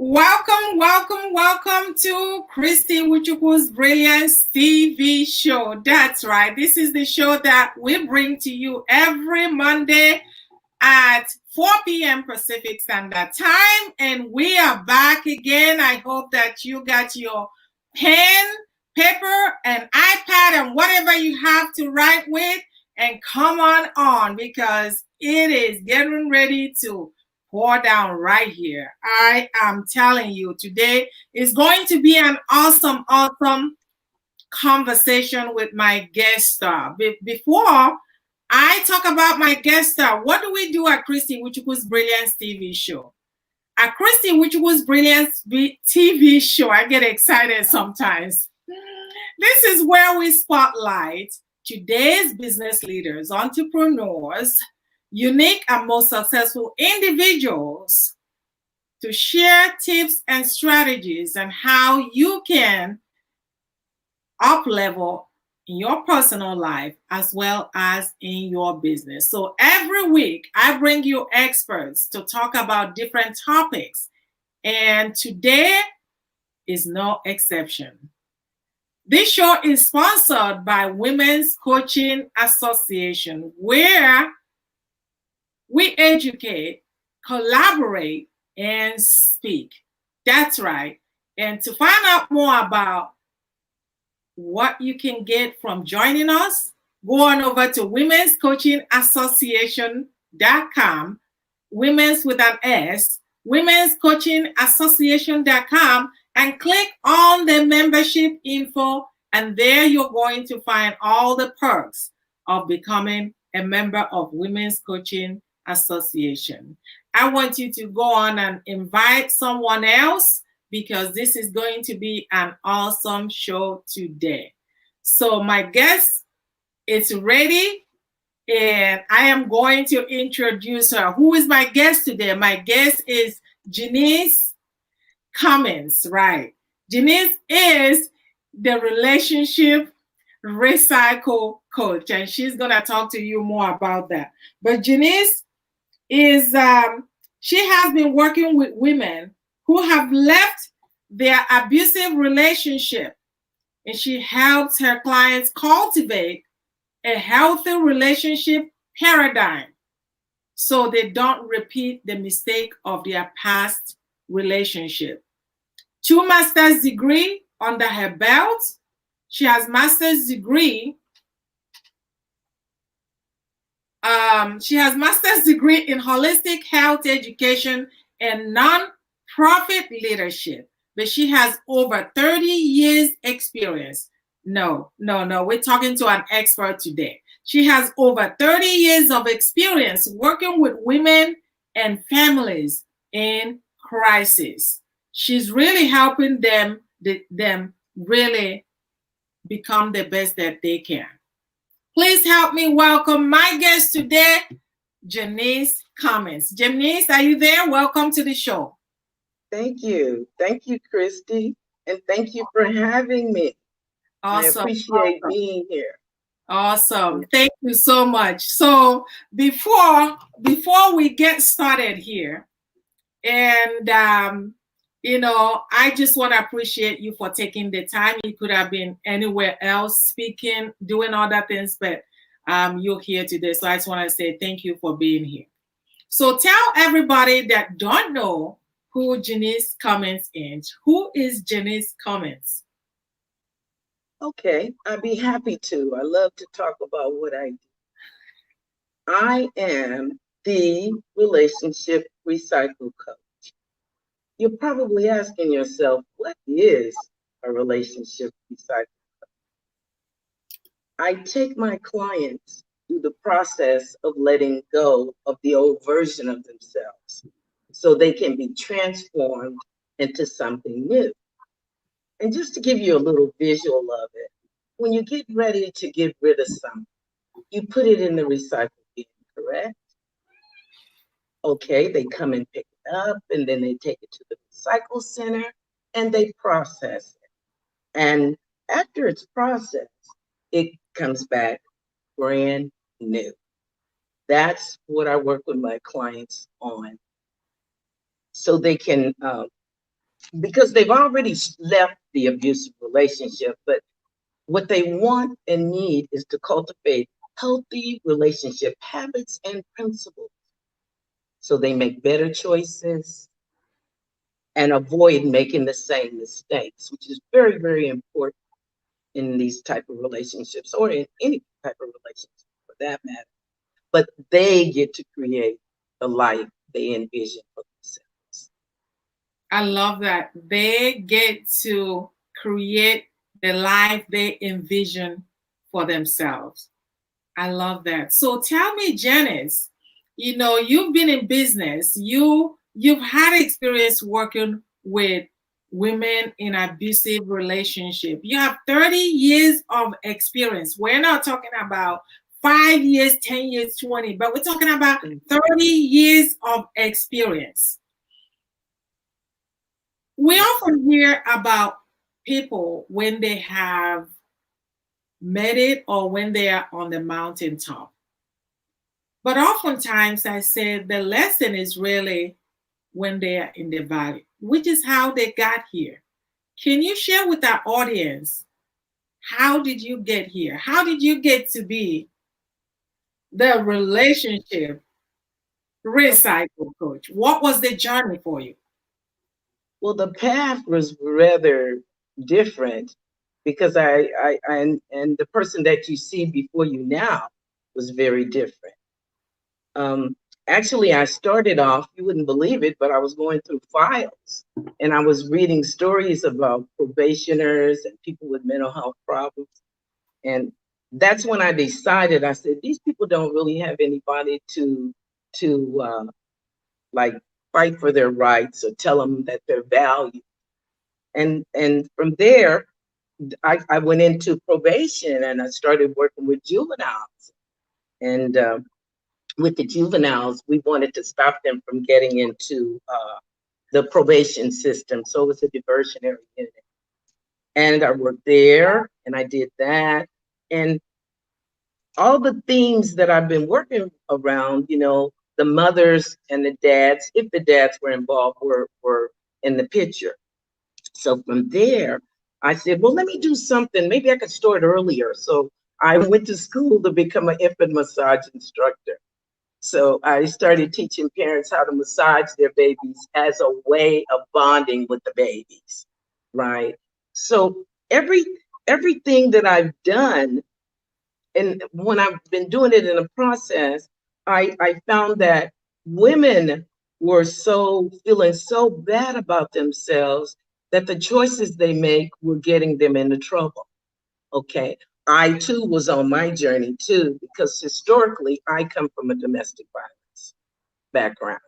Welcome to Christy Wuchukwu's Brilliance TV show. That's right. This is the show that we bring to you every Monday at 4 p.m. Pacific Standard Time. And we are back again. I hope that you got your pen, paper, and iPad, and whatever you have to write with. And come on, because it is getting ready to pour down right here. I am telling you, today is going to be an awesome conversation with my guest star. Before I talk about my guest star, what do we do at Christy Wuchukwu's Brilliance TV show? At Christy Wuchukwu's Brilliance TV show, I get excited sometimes. This is where we spotlight today's business leaders, entrepreneurs, unique and most successful individuals to share tips and strategies on how you can up level in your personal life as well as in your business. So every week I bring you experts to talk about different topics, and today is no exception. This show is sponsored by Women's Coaching Association, where we educate, collaborate, and speak. That's right. And to find out more about what you can get from joining us, go on over to womenscoachingassociation.com, women's with an S, womenscoachingassociation.com, and click on the membership info, and there you're going to find all the perks of becoming a member of Women's Coaching Association. I want you to go on and invite someone else, because this is going to be an awesome show today. So my guest is ready, and I am going to introduce her. Who is my guest today? My guest is Jeanice Cummings, right? Jeanis is the relationship recycle coach, and she's going to talk to you more about that. But Jeanis is she has been working with women who have left their abusive relationship, and she helps her clients cultivate a healthy relationship paradigm so they don't repeat the mistake of their past relationship. 2 master's degree under her belt. She has master's degree in holistic health education and non-profit leadership, but she has over 30 years experience. No, we're talking to an expert today. She has over 30 years of experience working with women and families in crisis. She's really helping them really become the best that they can. Please help me welcome my guest today, Jeanice Cummings. Jeanice, are you there? Welcome to the show. Thank you. Thank you, Christy. And thank you for having me. Awesome. I appreciate being here. Awesome. Thank you so much. So before we get started here, and I just want to appreciate you for taking the time. You could have been anywhere else speaking, doing other things, but you're here today. So I just want to say thank you for being here. So tell everybody that don't know who Jeanice Cummings is. Who is Jeanice Cummings? Okay, I'd be happy to. I love to talk about what I do. I am the relationship recycle coach. You're probably asking yourself, what is a relationship recycle coach? I take my clients through the process of letting go of the old version of themselves so they can be transformed into something new. And just to give you a little visual of it, when you get ready to get rid of something, you put it in the recycle bin, correct? Okay, they come and pick it up, and then they take it to the recycle center and they process it. And after it's processed, it comes back brand new. That's what I work with my clients on, so they can because they've already left the abusive relationship, but what they want and need is to cultivate healthy relationship habits and principles so they make better choices and avoid making the same mistakes, which is very, very important in these type of relationships or in any type of relationship for that matter. But they get to create the life they envision for themselves. I love that. They get to create the life they envision for themselves. I love that. So tell me, Janice, you've been in business. You've had experience working with women in abusive relationship. You have 30 years of experience. We're not talking about 5 years, 10 years, 20, but we're talking about 30 years of experience. We often hear about people when they have made it or when they are on the mountaintop. But oftentimes I say the lesson is really when they are in the valley, which is how they got here. Can you share with our audience, how did you get here? How did you get to be the relationship recycle coach? What was the journey for you? Well, the path was rather different because and the person that you see before you now was very different. Um, Actually, I started off, you wouldn't believe it, but I was going through files and I was reading stories about probationers and people with mental health problems. And that's when I decided, I said, these people don't really have anybody to like fight for their rights or tell them that they're valued. And from there, I went into probation and I started working with juveniles. And with the juveniles, we wanted to stop them from getting into the probation system. So it was a diversionary unit. And I worked there and I did that. And all the themes that I've been working around, the mothers and the dads, if the dads were involved, were in the picture. So from there, I said, well, let me do something. Maybe I could start earlier. So I went to school to become an infant massage instructor. So I started teaching parents how to massage their babies as a way of bonding with the babies, right? So everything that I've done, and when I've been doing it in a process, I found that women were so feeling so bad about themselves that the choices they make were getting them into trouble. Okay. I too was on my journey too, because historically I come from a domestic violence background.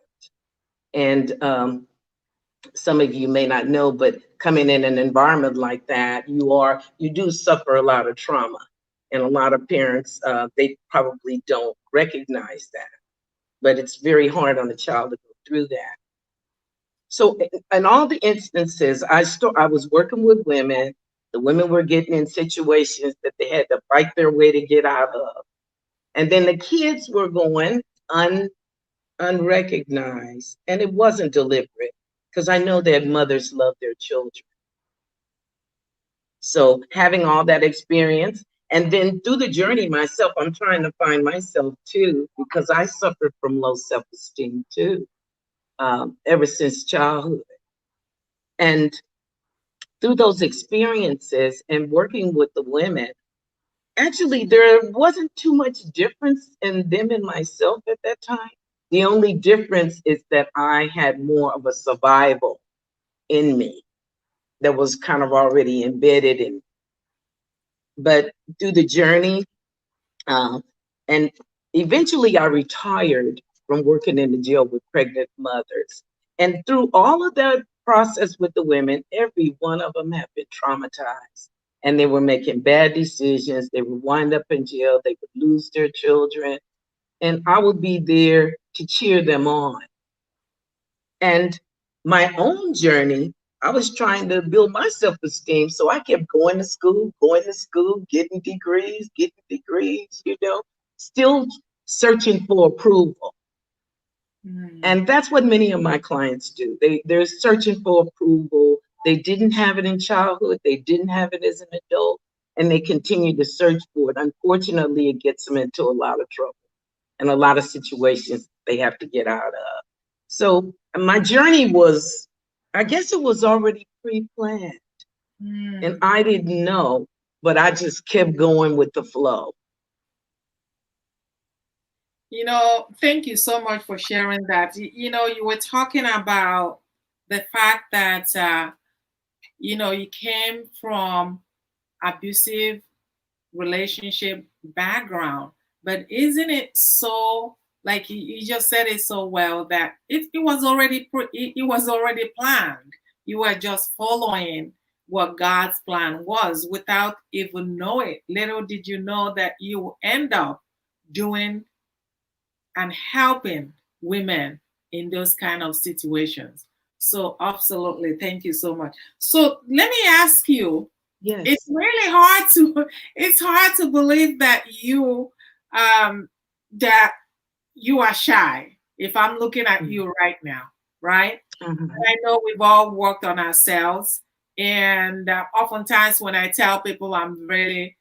And some of you may not know, but coming in an environment like that, you do suffer a lot of trauma. And a lot of parents, they probably don't recognize that, but it's very hard on the child to go through that. So in all the instances, I was working with women. The women were getting in situations that they had to fight their way to get out of. And then the kids were going unrecognized. And it wasn't deliberate because I know that mothers love their children. So having all that experience and then through the journey myself, I'm trying to find myself too, because I suffered from low self-esteem too, ever since childhood. And through those experiences and working with the women, actually, there wasn't too much difference in them and myself at that time. The only difference is that I had more of a survival in me that was kind of already embedded in me. But through the journey, and eventually I retired from working in the jail with pregnant mothers. And through all of that process with the women, every one of them have been traumatized. And they were making bad decisions. They would wind up in jail. They would lose their children. And I would be there to cheer them on. And my own journey, I was trying to build my self-esteem. So I kept going to school, getting degrees, still searching for approval. Mm. And that's what many of my clients do. They're searching for approval. They didn't have it in childhood. They didn't have it as an adult, and they continue to search for it. Unfortunately, it gets them into a lot of trouble and a lot of situations they have to get out of. So my journey was, I guess it was already pre-planned, and Mm. I didn't know, but I just kept going with the flow. Thank you so much for sharing that. You were talking about the fact that, you came from abusive relationship background, but isn't it so, like you just said it so well, that it was already it was already planned. You were just following what God's plan was without even knowing. Little did you know that you will end up doing and helping women in those kind of situations. So absolutely, thank you so much. So let me ask you, it's Yes. really hard to it's hard to believe that um that you are shy. If I'm looking at Mhm. you right now, right? Mhm. I know we've all worked on ourselves, and oftentimes when I tell people I'm very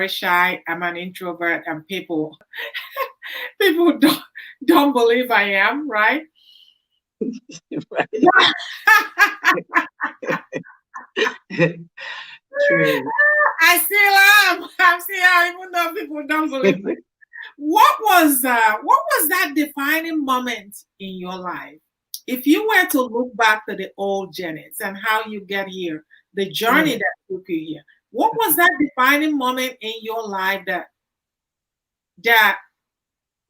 shy, I'm an introvert, and people don't believe I am, right? Right. True. I still am. I'm still am, even though people don't believe me. What was that defining moment in your life? If you were to look back to the old Janice and how you get here, the journey Mm. that took you here, what was that defining moment in your life that got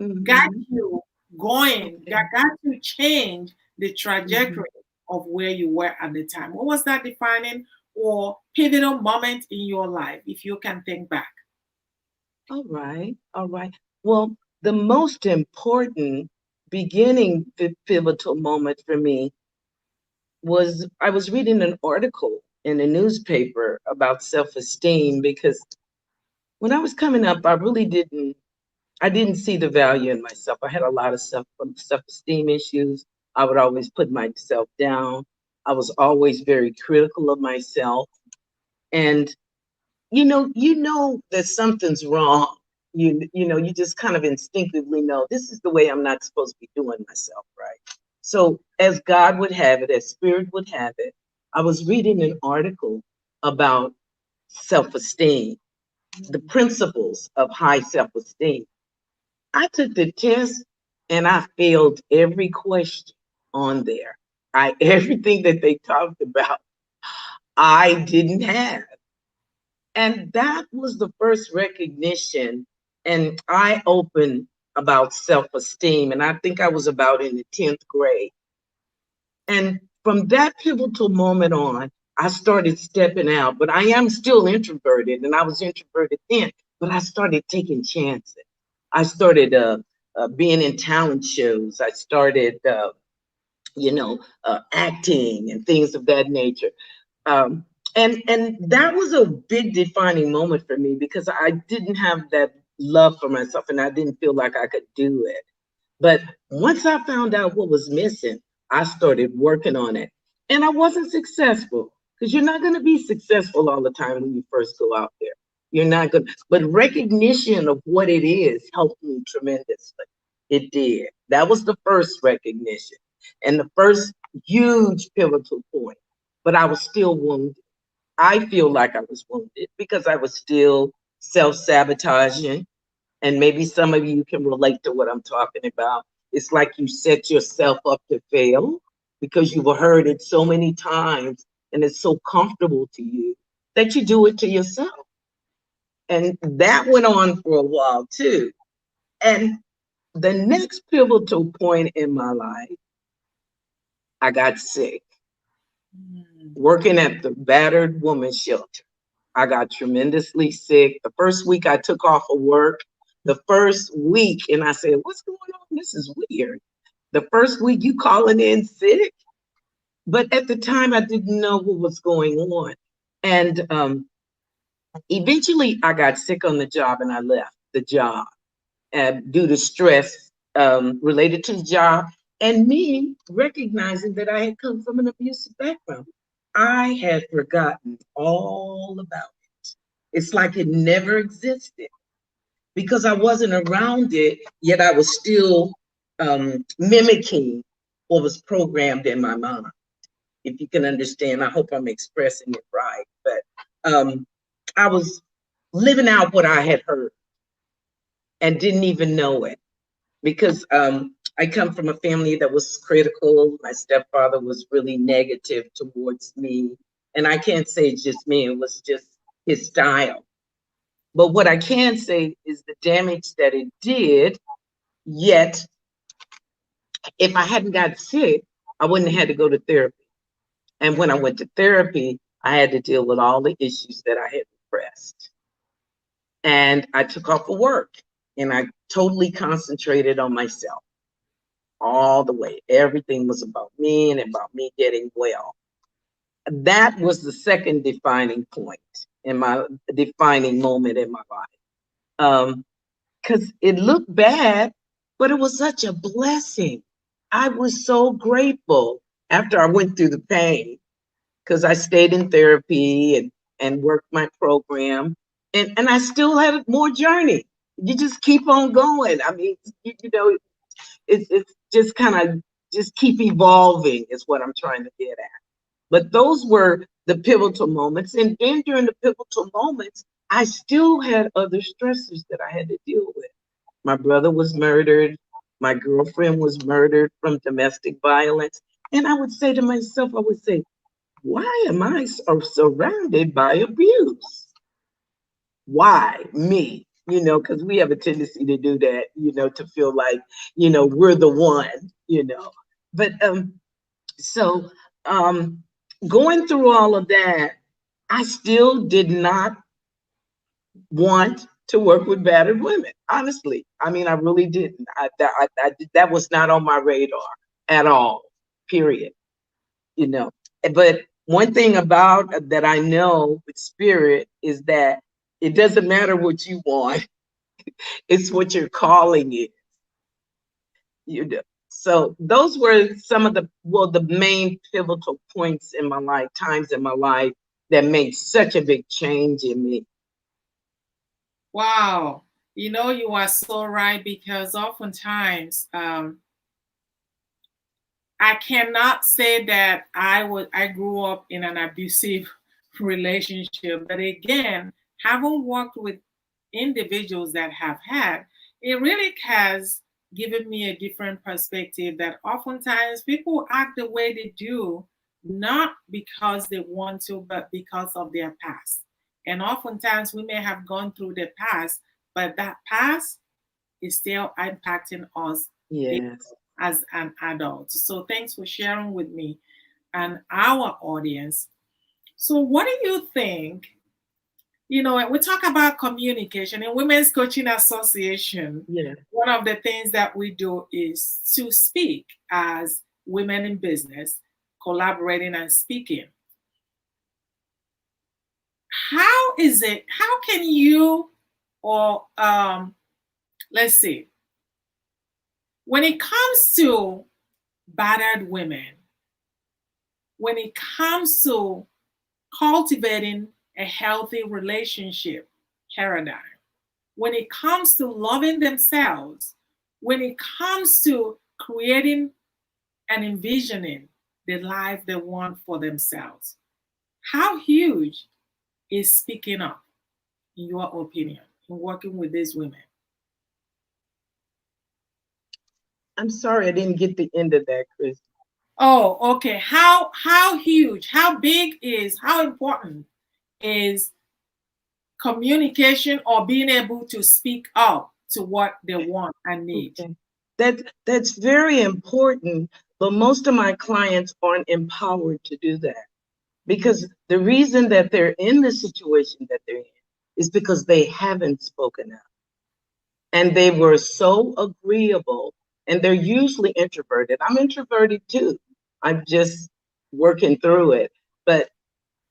Mhm. you going, that Okay. got you change the Mhm. trajectory of where you were at the time? What was that defining or pivotal moment in your life, if you can think back? All right. All right. Well, the most important beginning pivotal moment for me was I was reading an article in a newspaper about self-esteem because when I was coming up, I didn't see the value in myself. I had a lot of self-esteem issues. I would always put myself down. I was always very critical of myself. And you know that something's wrong. You just kind of instinctively know this is the way I'm not supposed to be doing myself, right? So as God would have it, as Spirit would have it, I was reading an article about self-esteem, the principles of high self-esteem. I took the test and I failed every question on there. I everything that they talked about, I didn't have. And that was the first recognition and eye open about self-esteem. And I think I was about in the 10th grade. And from that pivotal moment on, I started stepping out, but I am still introverted and I was introverted then, but I started taking chances. I started being in talent shows. I started, acting and things of that nature. Um, and that was a big defining moment for me because I didn't have that love for myself and I didn't feel like I could do it. But once I found out what was missing, I started working on it. And I wasn't successful because you're not going to be successful all the time when you first go out there. You're not going to, but recognition of what it is helped me tremendously. It did. That was the first recognition and the first huge pivotal point. But I was still wounded. I feel like I was wounded because I was still self sabotaging, and maybe some of you can relate to what I'm talking about. It's like you set yourself up to fail because you've heard it so many times and it's so comfortable to you that you do it to yourself. And that went on for a while too. And the next pivotal point in my life, I got sick Mm. working at the battered women's shelter. I got tremendously sick. The first week I took off of work, the first week, and I said, what's going on? This is weird. The first week you calling in sick? But at the time I didn't know what was going on. And eventually I got sick on the job and I left the job due to stress related to the job And me recognizing that I had come from an abusive background, I had forgotten all about it. It's like it never existed because I wasn't around it, yet I was still mimicking what was programmed in my mind. If you can understand, I hope I'm expressing it right. But I was living out what I had heard and didn't even know it because I come from a family that was critical. My stepfather was really negative towards me. And I can't say it's just me, it was just his style. But what I can say is the damage that it did, yet if I hadn't got sick, I wouldn't have had to go to therapy. And when I went to therapy, I had to deal with all the issues that I had repressed. And I took off of work and I totally concentrated on myself all the way. Everything was about me and about me getting well. That was the second defining point in my defining moment in my life. Because it looked bad, but it was such a blessing. I was so grateful after I went through the pain because I stayed in therapy and worked my program. And I still had more journey. You just keep on going. I mean, you know, it's just kind of just keep evolving is what I'm trying to get at. But those were the pivotal moments. And then during the pivotal moments, I still had other stressors that I had to deal with. My brother was murdered. My girlfriend was murdered from domestic violence. And I would say to myself, I would say, why am I so surrounded by abuse? Why me? You know, because we have a tendency to do that, you know, to feel like, you know, we're the one, you know. But so going through all of that, I still did not want to work with battered women. Honestly, I mean, I really didn't. That was not on my radar at all. Period. You know, but one thing about that I know with spirit is that it doesn't matter what you want; it's what you're calling it. You know. So those were some of the main pivotal points in my life, times in my life that made such a big change in me. Wow. You know, you are so right because oftentimes I cannot say that I grew up in an abusive relationship, but again, having worked with individuals that have had, it really has given me a different perspective that oftentimes people act the way they do, not because they want to, but because of their past. And oftentimes we may have gone through the past, but that past is still impacting us Yes. as an adult. So thanks for sharing with me and our audience. So what do you think? You know, we talk about communication in Women's Coaching Association. Yeah. One of the things that we do is to speak as women in business, collaborating and speaking. How is it? How can you, or let's see, when it comes to battered women, when it comes to cultivating a healthy relationship paradigm, when it comes to loving themselves, when it comes to creating and envisioning the life they want for themselves, how huge is speaking up, in your opinion, in working with these women? I'm sorry I didn't get the end of that, Chris. Oh, okay. How huge, how big is, how important is communication or being able to speak up to what they want and need? Okay. That's very important, but most of my clients aren't empowered to do that because the reason that they're in the situation that they're in is because they haven't spoken up and they were so agreeable and they're usually introverted. I'm introverted too. I'm just working through it. But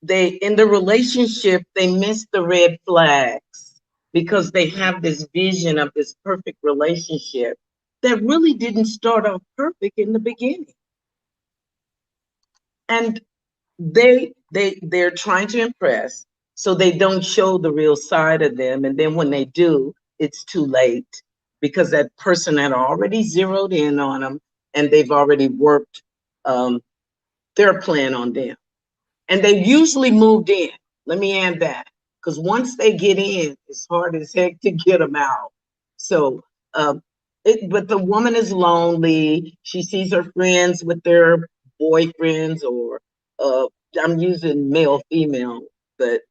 they in the relationship, they miss the red flags because they have this vision of this perfect relationship. that really didn't start off perfect in the beginning. And they're trying to impress, so they don't show the real side of them. And then when they do, it's too late, because that person had already zeroed in on them, and they've already worked um, their plan on them. And they usually moved in. Let me add that, because once they get in, it's hard as heck to get them out. So, um, but the woman is lonely. She sees her friends with their boyfriends, or uh, I'm using male, female, but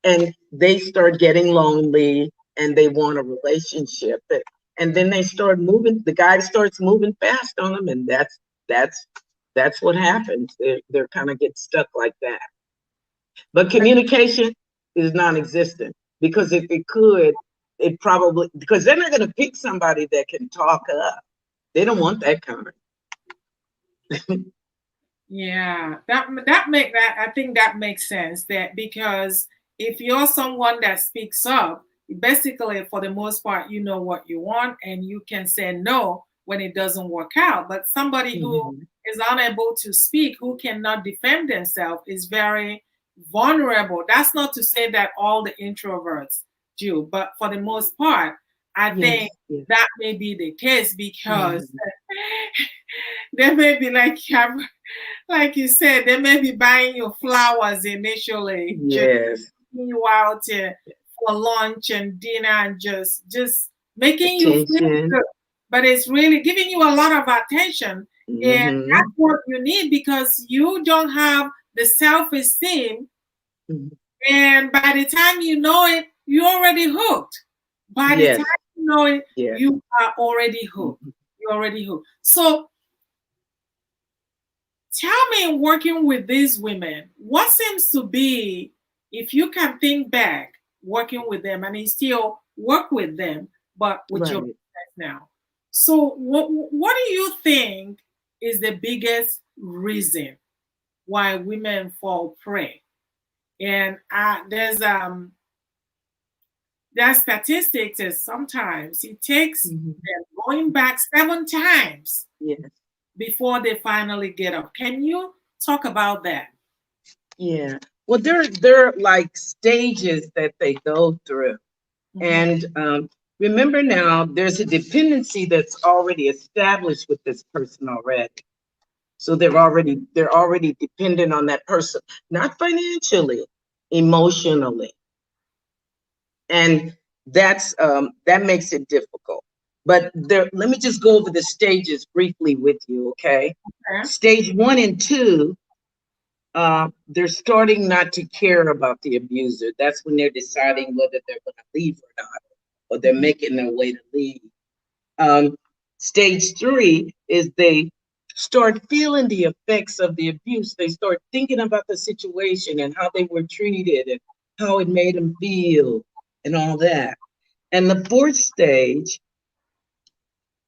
and they start getting lonely, and they want a relationship. And then they start moving. The guy starts moving fast on them, and that's that's what happens. They're kind of get stuck like that. But communication is non-existent, because if it could, it probably, because they're not going to pick somebody that can talk up. They don't want that kind. Yeah, that I think that makes sense. That because if you're someone that speaks up, basically for the most part, you know what you want and you can say no when it doesn't work out. But somebody who Mhm. is unable to speak, who cannot defend themselves, is very vulnerable. That's not to say that all the introverts do, but for the most part, I think Yes, yes. that may be the case because Mhm. they may be like you said, they may be buying you flowers initially, just Yes. taking you out for lunch and dinner and just making you feel Attention. good. But it's really giving you a lot of attention. And Hmm. that's what you need because you don't have the self-esteem. And by the time you know it, you're already hooked. By the time Yes, you know it, yes. you are already hooked. Mhm. You're already hooked. So tell me, working with these women, what seems to be, if you can think back, working with them, and you still work with them, but with your Right. business now. So, what do you think is the biggest reason why women fall prey? And there's statistics that sometimes it takes Mhm. them going back 7 times Yes. before they finally get up. Can you talk about that? Yeah. Well, there are like stages that they go through. Mhm. And remember now, there's a dependency that's already established with this person already. So they're already dependent on that person, not financially, emotionally, and that makes it difficult. But let me just go over the stages briefly with you, okay? Okay. Stage 1 and 2, they're starting not to care about the abuser. That's when they're deciding whether they're going to leave or not, or they're Mhm. making their way to leave. Um, Stage 3 is they start feeling the effects of the abuse. They start thinking about the situation and how they were treated and how it made them feel and all that. And the fourth stage,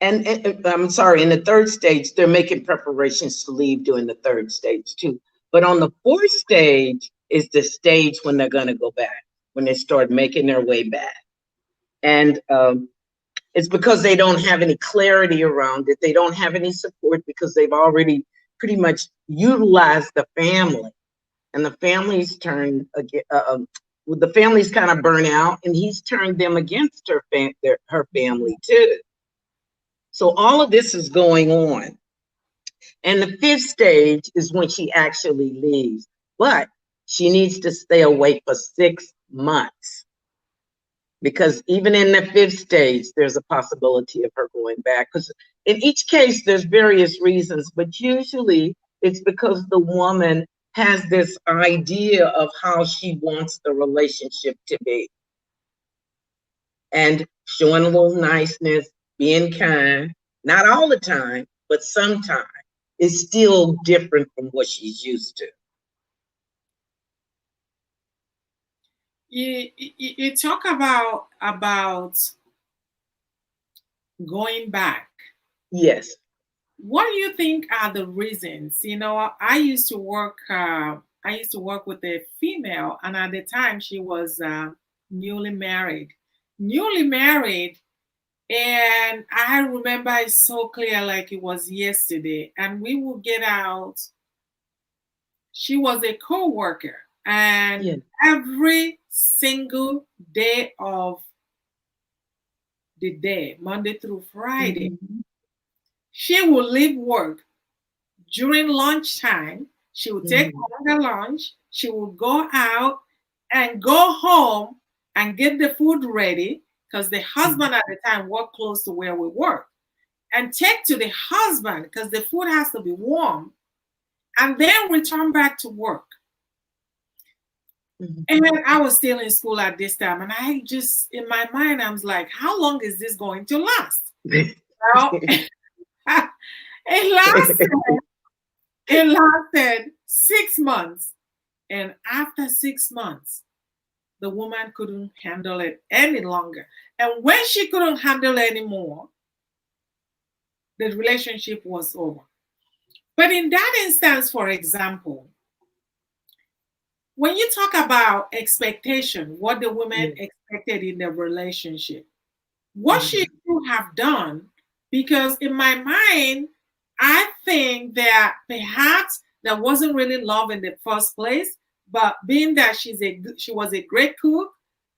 and I'm sorry, in the third stage, they're making preparations to leave during the third stage too. But on the fourth stage is the stage when they're going to go back, when they start making their way back. And it's because they don't have any clarity around it. They don't have any support because they've already pretty much utilized the family, and the family's turned again. The family's kind of burnt out, and he's turned them against her family too. So all of this is going on. And the fifth stage is when she actually leaves, but she needs to stay away for 6 months, because even in the fifth stage, there's a possibility of her going back. Because in each case, there's various reasons, but usually it's because the woman has this idea of how she wants the relationship to be, and showing a little niceness, being kind, not all the time, but sometimes, is still different from what she's used to. You talk about going back. Yes. What do you think are the reasons? I used to work. I used to work with a female, and at the time she was newly married. Newly married, And I remember it so clear, like it was yesterday. And we would get out. She was a co-worker, and Yeah. every single day of the day, Monday through Friday, Mhm. she would leave work during lunchtime. She would take Mhm. home her lunch. She would go out and go home and get the food ready because the Mhm. husband at the time worked close to where we work, and take to the husband because the food has to be warm, and then return back to work. Mhm. And I was still in school at this time, and I just, in my mind, I was like, how long is this going to last? Well, it lasted, it lasted 6 months. And after 6 months, the woman couldn't handle it any longer. And when she couldn't handle it anymore, the relationship was over. But in that instance, for example, when you talk about expectation, what the woman Yeah. expected in the relationship, what she Mhm. could have done, because in my mind, I think that perhaps there wasn't really love in the first place, but being that she was a great cook,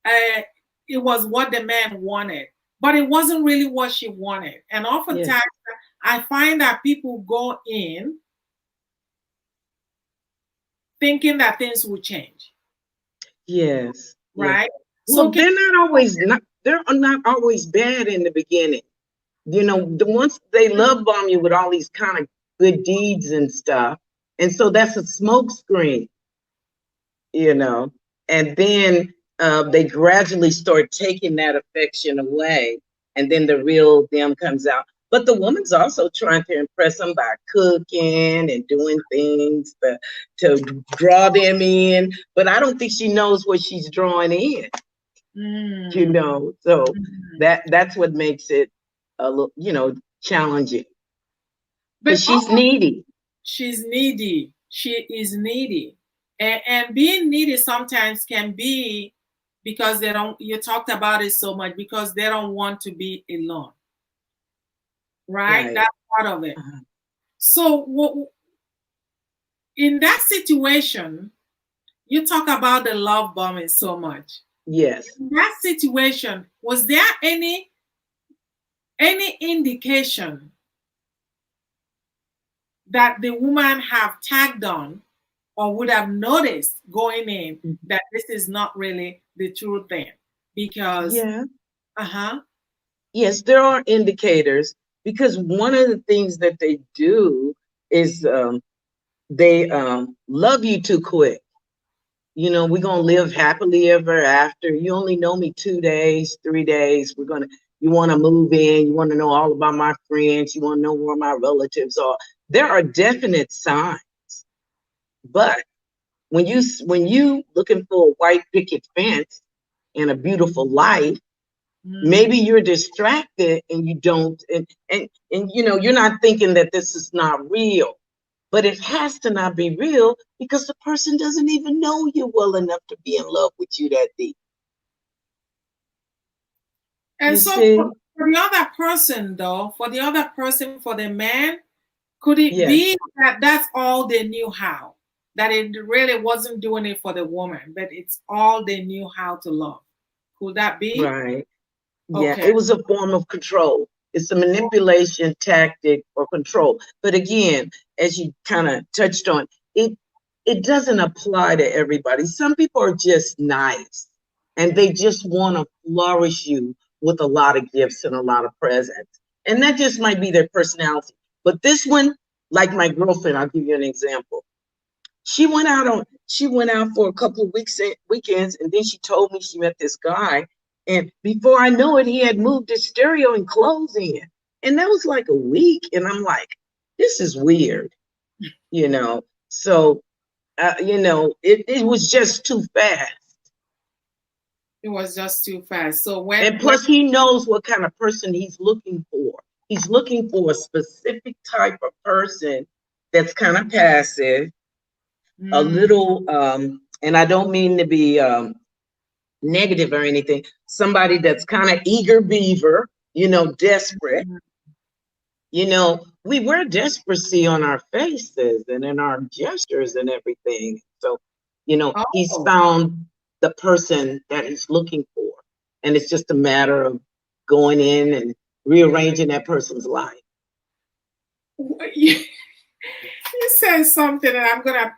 uh, it was what the man wanted, but it wasn't really what she wanted. And Yes. oftentimes, I find that people go in thinking that things will change, Yes. Yes. right? Well, So, they're not always bad in the beginning. You know, the ones they love bomb you with all these kind of good deeds and stuff. And so that's a smoke screen, you know. And then they gradually start taking that affection away. And then the real them comes out. But the woman's also trying to impress them by cooking and doing things to draw them in. But I don't think she knows what she's drawing in, you mm, know. So mhm. that's what makes it a little, challenging But because she's needy. she's needy. She is needy. And being needy sometimes can be because they don't, you talked about it so much, because they don't want to be alone, right? Right. That's part of it. Uh-huh. So, in that situation, you talk about the love bombing so much. Yes. In that situation, was there any indication that the woman have tagged on or would have noticed going in that this is not really the true thing? Because, Yeah. uh-huh. Yes, there are indicators because one of the things that they do is they love you too quick. You know, we're gonna live happily ever after. You only know me 2 days, 3 days. You want to move in. You want to know all about my friends. You want to know where my relatives are. There are definite signs, but when you looking for a white picket fence and a beautiful life, maybe Mm. you're distracted and you don't and you're not thinking that this is not real, but it has to not be real because the person doesn't even know you well enough to be in love with you that deep. And You so see? for the other person, though, for the other person, for the man, could it Yes. be that that's all they knew how? That it really wasn't doing it for the woman, but it's all they knew how to love. Could that be? Right. Yeah, Okay. it was a form of control. It's a manipulation tactic or control. But again, as you kind of touched on, it it doesn't apply to everybody. Some people are just nice and they just want to flourish you with a lot of gifts and a lot of presents. And that just might be their personality. But this one, like my girlfriend, I'll give you an example. She went out for a couple of weekends, and then she told me she met this guy, and before I know it, he had moved his stereo and clothes in, and that was like a week, and I'm like, this is weird, you know. So it was just too fast. It was just too fast. So And when plus, he knows what kind of person he's looking for. He's looking for a specific type of person that's kind of passive, a mm, little, and I don't mean to be negative or anything, somebody that's kind of eager beaver, desperate. We wear desperacy on our faces and in our gestures and everything. So, he's Oh, found the person that he's looking for. And it's just a matter of going in and rearranging that person's life. you, you said something, and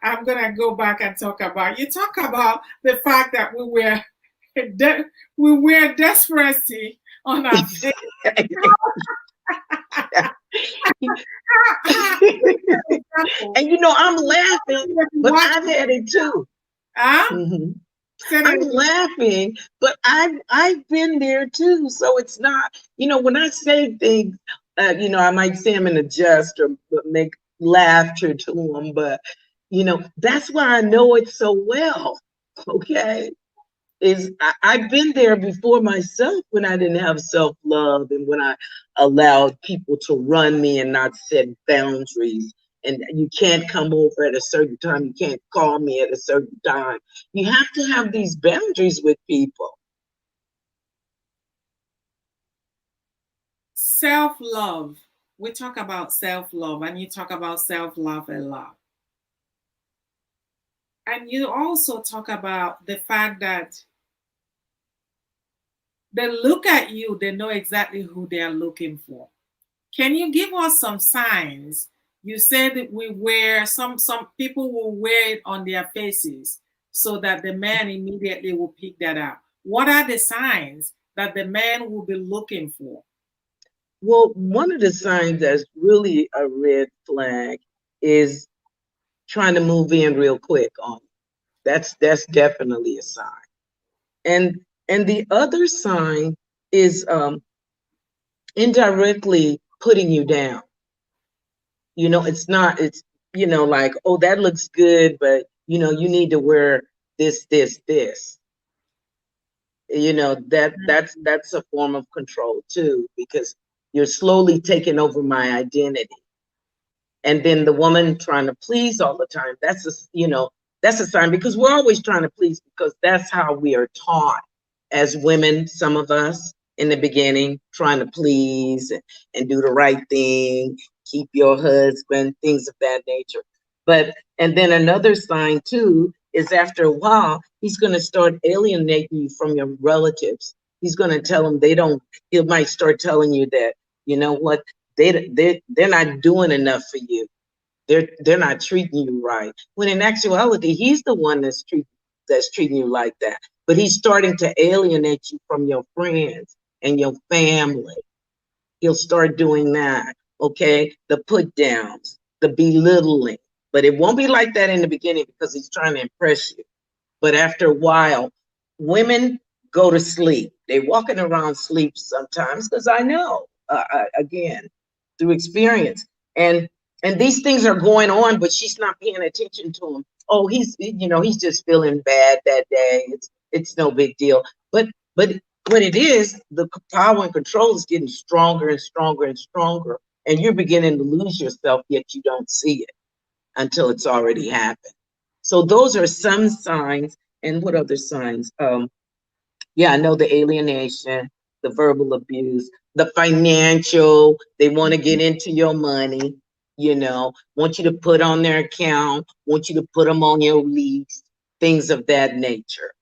I'm gonna go back and talk about. You talk about the fact that we wear desperacy on our face. And I'm laughing, but Watch I've had it too. huh? hmm Say that I'm again. laughing, but I've been there too. So it's not, when I say things, I might say them in a jest or make laughter to them, but that's why I know it so well. Okay, I've been there before myself when I didn't have self love and when I allowed people to run me and not set boundaries. And you can't come over at a certain time. You can't call me at a certain time. You have to have these boundaries with people. Self love. We talk about self love, and you talk about self love a lot. And you also talk about the fact that they look at you, they know exactly who they are looking for. Can you give us some signs? You said that we wear some people will wear it on their faces so that the man immediately will pick that up. What are the signs that the man will be looking for? Well, one of the signs that's really a red flag is trying to move in real quick on you. That's definitely a sign. And the other sign is indirectly putting you down. It's not, it's, like, oh, that looks good, but, you need to wear this. That's a form of control too, because you're slowly taking over my identity. And then the woman trying to please all the time, that's a sign, because we're always trying to please, because that's how we are taught as women, some of us in the beginning, trying to please and do the right thing, keep your husband, things of that nature. And then another sign too is, after a while, he's going to start alienating you from your relatives. He's going to tell them he might start telling you that, you know what, they're not doing enough for you. They're not treating you right. When in actuality, he's the one that's treating you like that. But he's starting to alienate you from your friends and your family. He'll start doing that. Okay, the put downs, the belittling. But it won't be like that in the beginning, because he's trying to impress you. But after a while, women go to sleep. They're walking around sleep sometimes, because I know, again, through experience. And these things are going on, but she's not paying attention to him. Oh, he's just feeling bad that day. It's no big deal. But what it is, the power and control is getting stronger and stronger and stronger, and you're beginning to lose yourself, yet you don't see it until it's already happened. So those are some signs. And what other signs? Yeah, I know the alienation, the verbal abuse, the financial, they want to get into your money, want you to put on their account, want you to put them on your lease, things of that nature.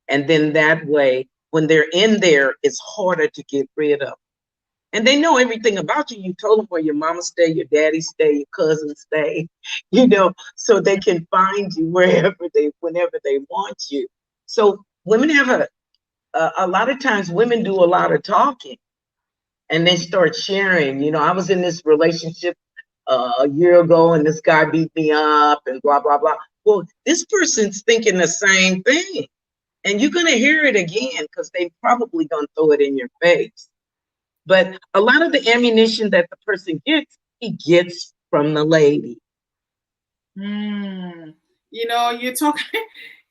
And then that way, when they're in there, it's harder to get rid of. And they know everything about you. You told them where your mama stay, your daddy stay, your cousins stay, so they can find you whenever they want you. So women have a lot of times, women do a lot of talking, and they start sharing. I was in this relationship a year ago, and this guy beat me up and blah, blah, blah. Well, this person's thinking the same thing, and you're going to hear it again, because they probably going to throw it in your face. But a lot of the ammunition that the person gets, he gets from the lady. Mm. You talk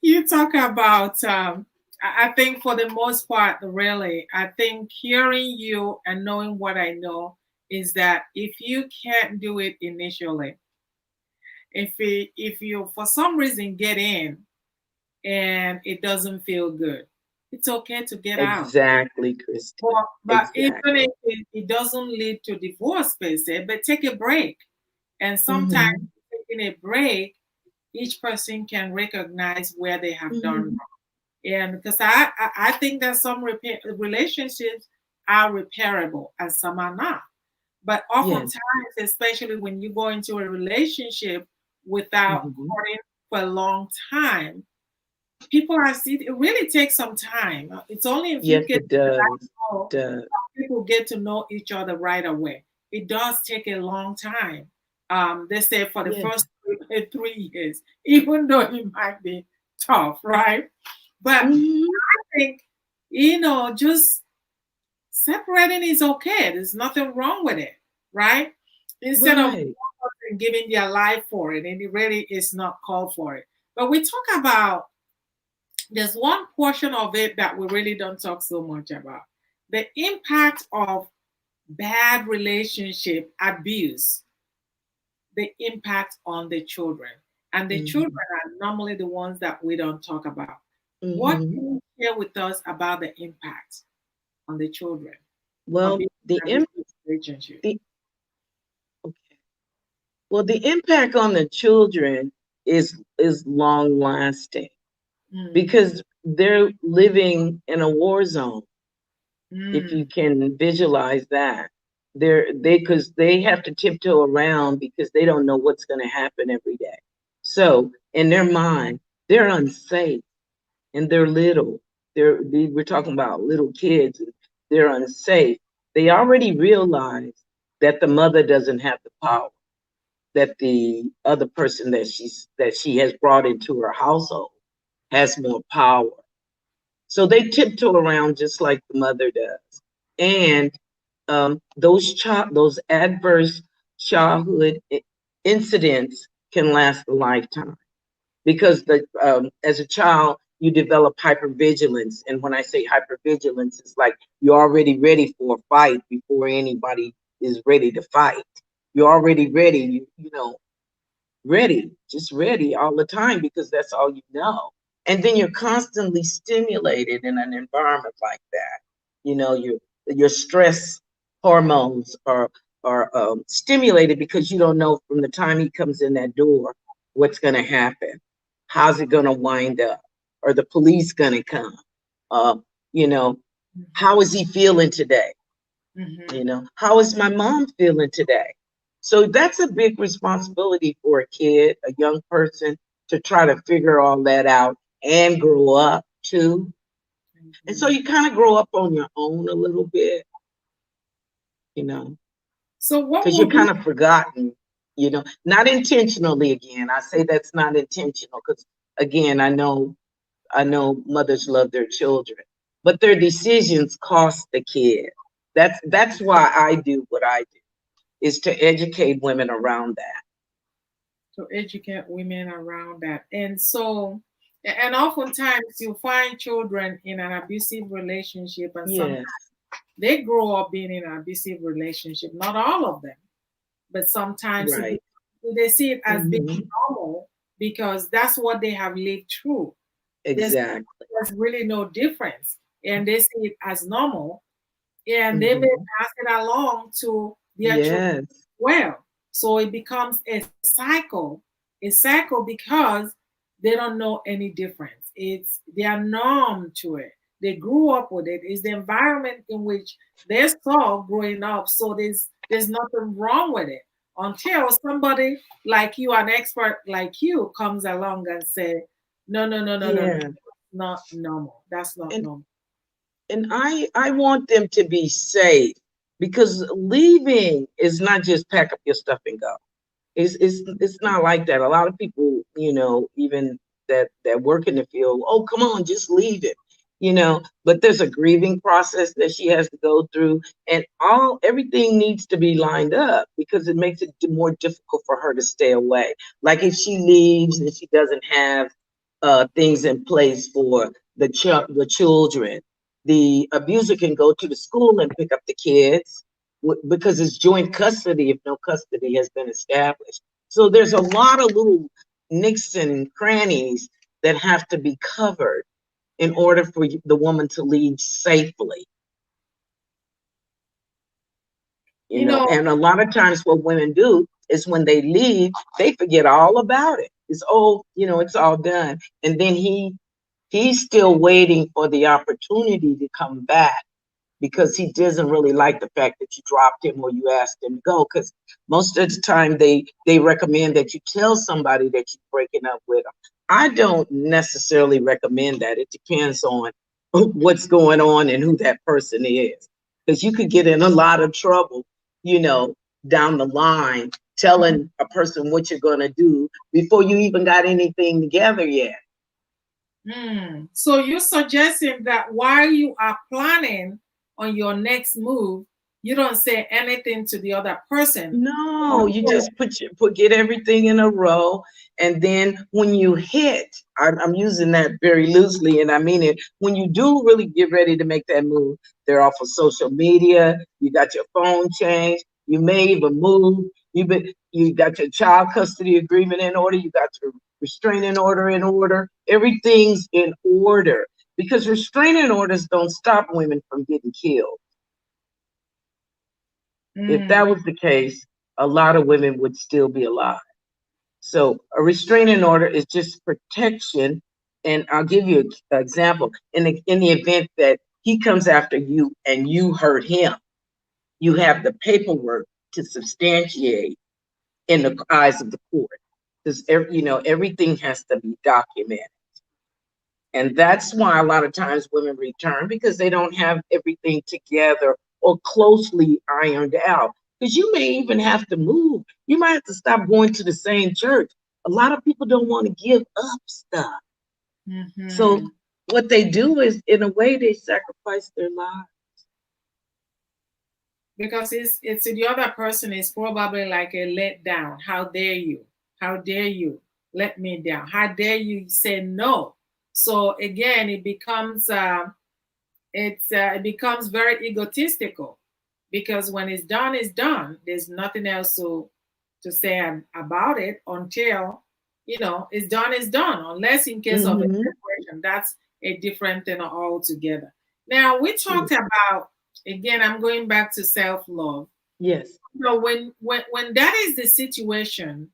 you talk about I think for the most part, really, I think hearing you and knowing what I know is that if you can't do it initially, if you for some reason get in and it doesn't feel good, It's okay to get out. Exactly, Christy. But even Exactly. if it doesn't lead to divorce per se, but take a break. And sometimes Mm-hmm. taking a break, each person can recognize where they have done Mm-hmm. wrong. And because I think that some relationships are repairable and some are not. But Yes. oftentimes, especially when you go into a relationship without Mm-hmm. courting for a long time, people are see it really takes some time. It's only in few Yes, cases it that I does. know Does. people get to know each other right away. It does take a long time. They say for the Yes. first 3 years, even though it might be tough, right? But Mm-hmm. I think, just separating is okay. There's nothing wrong with it, right? Instead of Right. giving their life for it, and it really is not called for it. But we talk about there's one portion of it that we really don't talk so much about the impact of bad relationship abuse, the impact on the children. And the children Mm-hmm. are normally the ones that we don't talk about. What Mm-hmm. can you share with us about the impact on the children of Well, being the in an abusive relationship? the okay. Well, the impact on the children is long lasting Mm, because they're living in a war zone. If you mm, can visualize that, because they have to tiptoe around because they don't know what's going to happen every day. So in their mind, they're unsafe and they're little. We're talking about little kids. And they're unsafe. They already realize that the mother doesn't have the power, that the other person that she has brought into her household has more power. So they tiptoe around just like the mother does. And those adverse childhood incidents can last a lifetime because as a child you develop hypervigilance, and when I say hypervigilance, it's like you're already ready for a fight before anybody is ready to fight. You're already ready. Ready, just ready all the time because that's all you know. And then you're constantly stimulated in an environment like that. Your stress hormones are stimulated because you don't know from the time he comes in that door what's going to happen, how's it going to wind up, or the police going to come. Uh, you know, how is he feeling today? mm-hmm. How is my mom feeling today? So that's a big responsibility for a kid, a young person, to try to figure all that out and grow up too. And so Mm-hmm. you kind of grow up on your own a little bit, you know, So, what because you're would be kind of forgotten, not intentionally. Again, I say that's not intentional because again, I know mothers love their children, but their decisions cost the kid. That's why I do what I do, is to educate women around that. to educate women around that? And so, and oftentimes you find children in an abusive relationship, and sometimes Yes, they grow up being in an abusive relationship. Not all of them, but sometimes right. they see it as being Hmm. normal because that's what they have lived through. Exactly. There's really no difference, and they see it as normal, and they may Hmm. pass it along to their children Yes. well. So it becomes a cycle because they don't know any difference. They are numb to it. They grew up with it. It's the environment in which they saw growing up. So there's nothing wrong with it until somebody like you, an expert like you, comes along and say, no, no, no, no, no, no, Yeah. not normal. That's not And normal. and I want them to be safe because leaving is not just pack up your stuff and go. It's not like that. A lot of people, even that work in the field, oh come on, just leave it, But there's a grieving process that she has to go through, and everything needs to be lined up because it makes it more difficult for her to stay away. Like if she leaves and she doesn't have things in place for the children, the abuser can go to the school and pick up the kids because it's joint custody if no custody has been established. So there's a lot of little nicks and crannies that have to be covered in order for the woman to leave safely. You know, And a lot of times what women do is when they leave, they forget all about it. It's it's all done. And then he's still waiting for the opportunity to come back because he doesn't really like the fact that you dropped him or you asked him to go. Because most of the time they recommend that you tell somebody that you're breaking up with them. I don't necessarily recommend that. It depends on what's going on and who that person is. Because you could get in a lot of trouble, down the line, telling a person what you're going to do before you even got anything together yet. So you're suggesting that while you are planning on your next move, you don't say anything to the other person. No, you just get everything in a row, and then when you hit, I'm using that very loosely, and I mean it. When you do really get ready to make that move, they're off of social media. You got your phone changed. You may even move. You got your child custody agreement in order. You got your restraining order in order. Everything's in order because restraining orders don't stop women from getting killed. If that was the case, a lot of women would still be alive. So a restraining order is just protection. And I'll give you an example. In the event that he comes after you and you hurt him, you have the paperwork to substantiate in the eyes of the court. Because everything has to be documented. And that's why a lot of times women return, because they don't have everything together or closely ironed out. Because you may even have to move. You might have to stop going to the same church. A lot of people don't want to give up stuff. So what they do is, in a way, they sacrifice their lives. Because it's the other person is probably like a let down. How dare you? How dare you let me down? How dare you say no? So again, it becomes it becomes very egotistical, because when it's done, it's done. There's nothing else to say about it until it's done. It's done. Unless in case of a separation, that's a different thing altogether. Now we talked about, again, I'm going back to self-love. Yes. So when that is the situation,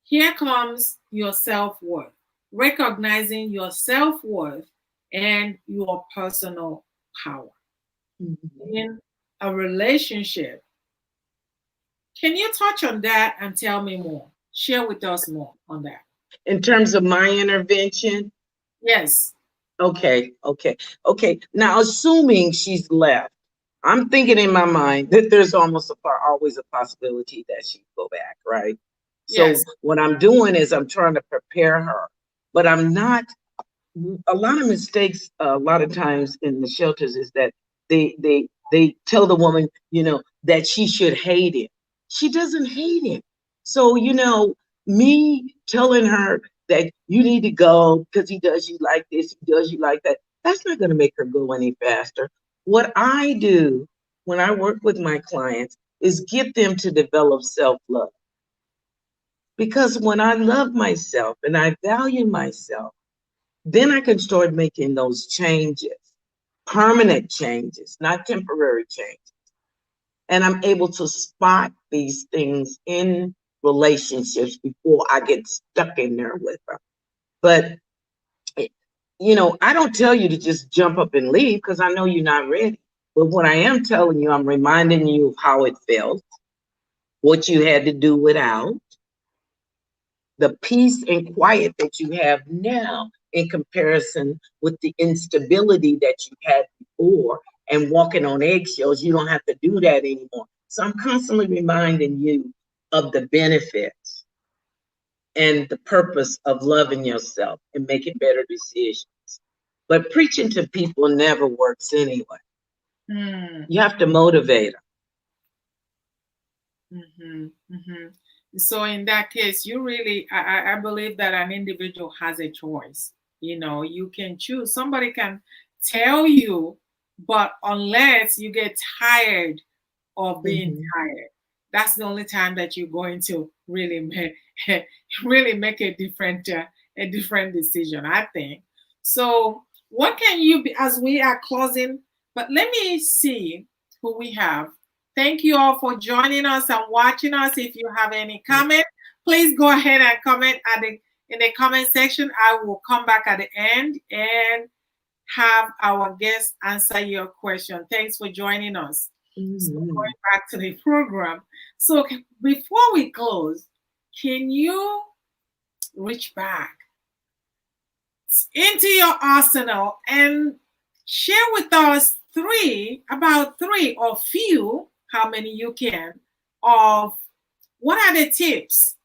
here comes your self-worth, recognizing your self-worth and your personal power in a relationship. Can you touch on that and tell me more? Share with us more on that. In terms of my intervention? Yes. Okay. Now, assuming she's left, I'm thinking in my mind that there's always a possibility that she'd go back, right? So what I'm doing is I'm trying to prepare her, but I'm not. A lot of mistakes, a lot of times in the shelters, is that they tell the woman, that she should hate him. She doesn't hate him. So, me telling her that you need to go because he does you like this, he does you like that, that's not going to make her go any faster. What I do when I work with my clients is get them to develop self-love. Because when I love myself and I value myself, then I can start making those changes, permanent changes, not temporary changes. And I'm able to spot these things in relationships before I get stuck in there with them. But, I don't tell you to just jump up and leave because I know you're not ready. But what I am telling you, I'm reminding you of how it felt, what you had to do without, the peace and quiet that you have now in comparison with the instability that you had before, and walking on eggshells. You don't have to do that anymore. So I'm constantly reminding you of the benefits and the purpose of loving yourself and making better decisions. But preaching to people never works anyway. You have to motivate them. So in that case, you really, I believe that an individual has a choice. You can choose. Somebody can tell you, but unless you get tired of being tired, that's the only time that you're going to really make a different decision, I think. So what can you be as we are closing? But let me see who we have. Thank you all for joining us and watching us. If you have any comment, please go ahead and comment in the comment section. I will come back at the end and have our guests answer your question. Thanks for joining us. So going back to the program. So before we close, can you reach back into your arsenal and share with us about three or few, how many you can, of what are the tips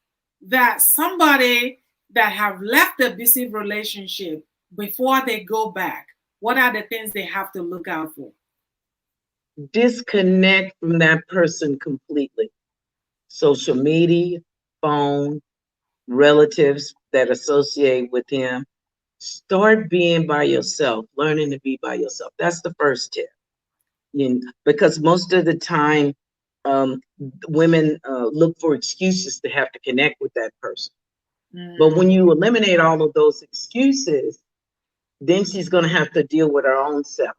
that somebody that have left the abusive relationship before they go back, what are the things they have to look out for? Disconnect from that person completely. Social media, phone, relatives that associate with him. Start being by yourself, learning to be by yourself. That's the first tip. Because most of the time, women look for excuses to have to connect with that person. But when you eliminate all of those excuses, then she's going to have to deal with her own self.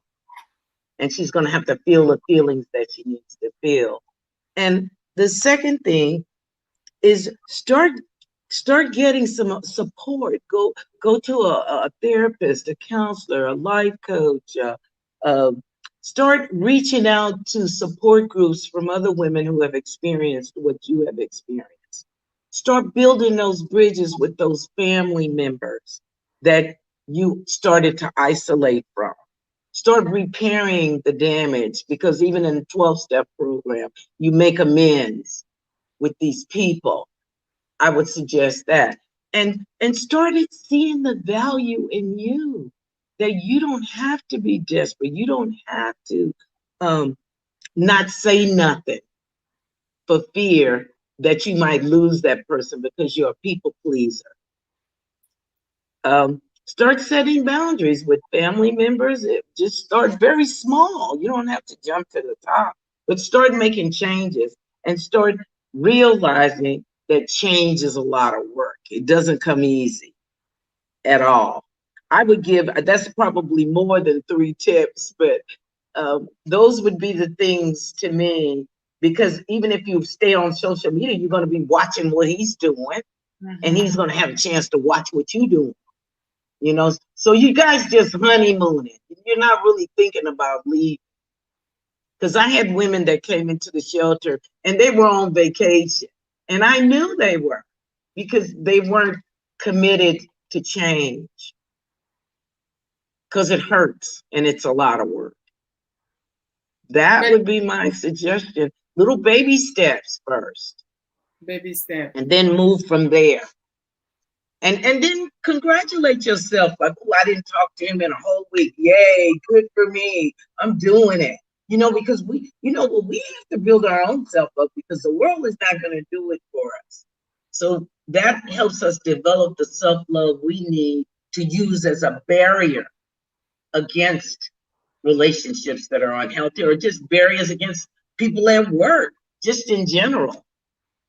And she's going to have to feel the feelings that she needs to feel. And the second thing is start getting some support. Go to a therapist, a counselor, a life coach. Uh, Start reaching out to support groups from other women who have experienced what you have experienced. Start building those bridges with those family members that you started to isolate from. Start repairing the damage, because even in the 12-step program, you make amends with these people. I would suggest that. And started seeing the value in you, that you don't have to be desperate. You don't have to not say nothing for fear that you might lose that person because you're a people pleaser. Start setting boundaries with family members. Just start very small. You don't have to jump to the top, but start making changes and start realizing that change is a lot of work. It doesn't come easy at all. I would give, that's probably more than 3 tips, but those would be the things to me, because even if you stay on social media, you're going to be watching what he's doing, and he's going to have a chance to watch what you do. So you guys just honeymooning. You're not really thinking about leaving. Because I had women that came into the shelter and they were on vacation, and I knew they were, because they weren't committed to change, because it hurts and it's a lot of work. That would be my suggestion. Little baby steps first. Baby step. And then move from there. And then congratulate yourself. Like, oh, I didn't talk to him in a whole week. Yay, good for me. I'm doing it. Because we have to build our own self up, because the world is not going to do it for us. So that helps us develop the self-love we need to use as a barrier against relationships that are unhealthy, or just barriers against people at work, just in general.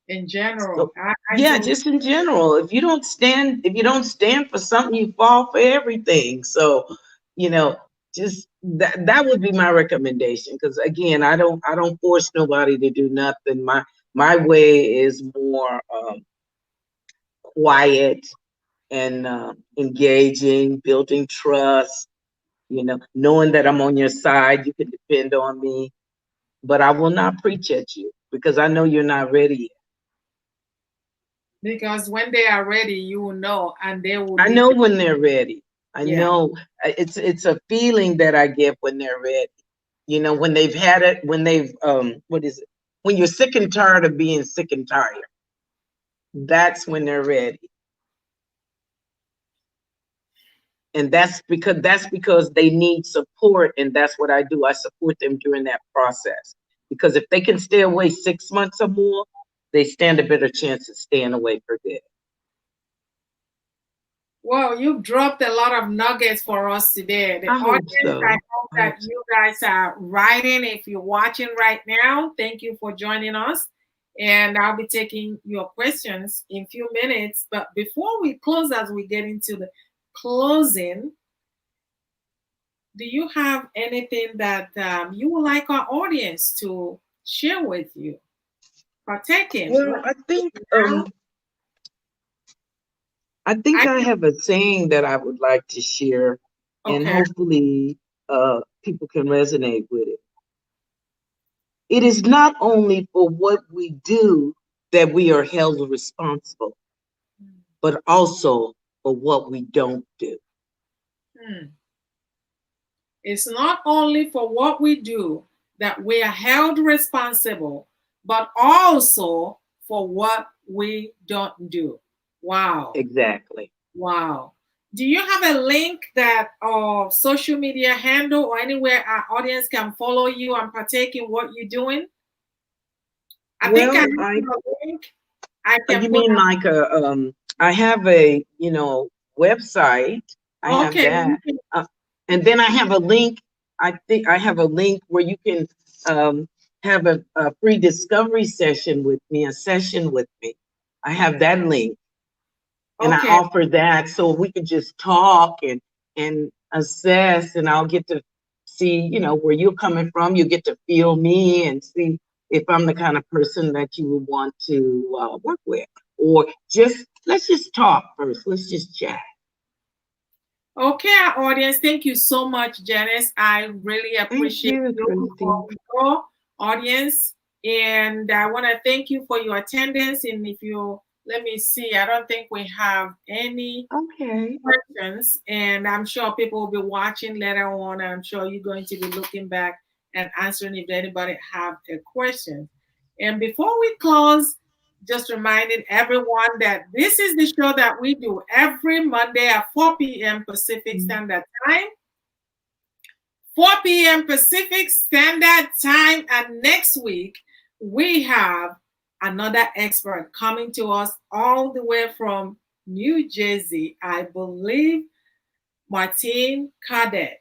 In general. So, just in general. If you don't stand for something, you fall for everything. So, just that would be my recommendation. Because again, I don't force nobody to do nothing. My way is more quiet and engaging, building trust. Knowing that I'm on your side, you can depend on me, but I will not preach at you, because I know you're not ready yet. Because when they are ready, you will know, and they will. I know when they're ready. I know it's a feeling that I get when they're ready. When they've had it, when they've what is it? When you're sick and tired of being sick and tired, that's when they're ready. And that's because they need support, and that's what I do. I support them during that process, because if they can stay away 6 months or more, they stand a better chance of staying away for good. Well, you've dropped a lot of nuggets for us today. The audience, I hope that you guys are writing. If you're watching right now, thank you for joining us. And I'll be taking your questions in a few minutes. But before we close, as we get into the closing, do you have anything that you would like our audience to share with you? Partaking. Well, I think I I have a saying that I would like to share, and okay. hopefully people can resonate with it. It is not only for what we do that we are held responsible, but also for what we don't do. Hmm. It's not only for what we do that we are held responsible, but also for what we don't do. Wow. Exactly. Wow. Do you have a link that or social media handle or anywhere our audience can follow you and partake in what you're doing? I think I have Well, I a link I can you put mean like I have a website. I up. have Okay. that, uh, and then I have a link. I think I have a link where you can um, have a free discovery session with me, a session with me. I have that link, and I Okay. offer that so we can just talk and assess, and I'll get to see where you're coming from. You get to feel me and see if I'm the kind of person that you would want to work with, or just let's just talk first. Let's just chat. Okay, our audience, thank you so much, Janice. I really Thank appreciate you, you Christy. for your audience. And I want to thank you for your attendance. And if you let me see, I don't think we have any Okay. questions. And I'm sure people will be watching later on. And I'm sure you're going to be looking back and answering if anybody have a question. And before we close, just reminding everyone that this is the show that we do every Monday at 4 p.m. Pacific Standard Time. 4 p.m. Pacific Standard Time. And next week, we have another expert coming to us all the way from New Jersey. I believe Martine Cadet.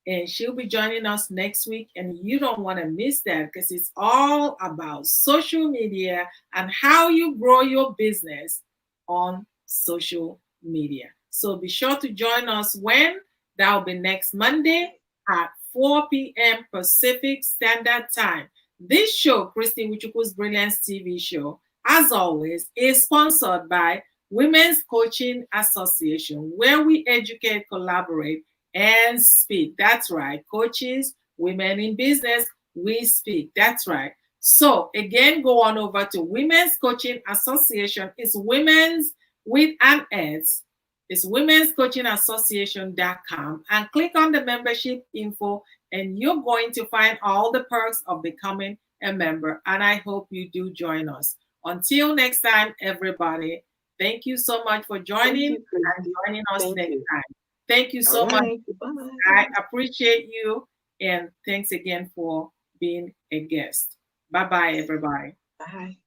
And she'll be joining us next week. And you don't want to miss that because it's all about social media and how you grow your business on social media. So be sure to join us when that will be next Monday at 4 p.m. Pacific Standard Time. This show, Christy Wichukwu's Brilliance TV show, as always, is sponsored by Women's Coaching Association, where we educate, collaborate, and speak. That's right. Coaches, women in business, we speak. That's right. So again, go on over to Women's Coaching Association. It's women's with an S. It's womenscoachingassociation.com and click on the membership info and you're going to find all the perks of becoming a member. And I hope you do join us. Until next time, everybody, thank you so much for Thank joining you, and Christy. joining us Thank next you. time. Thank you All so much. right. Goodbye. I appreciate you. And thanks again for being a guest. Bye bye, everybody. Bye.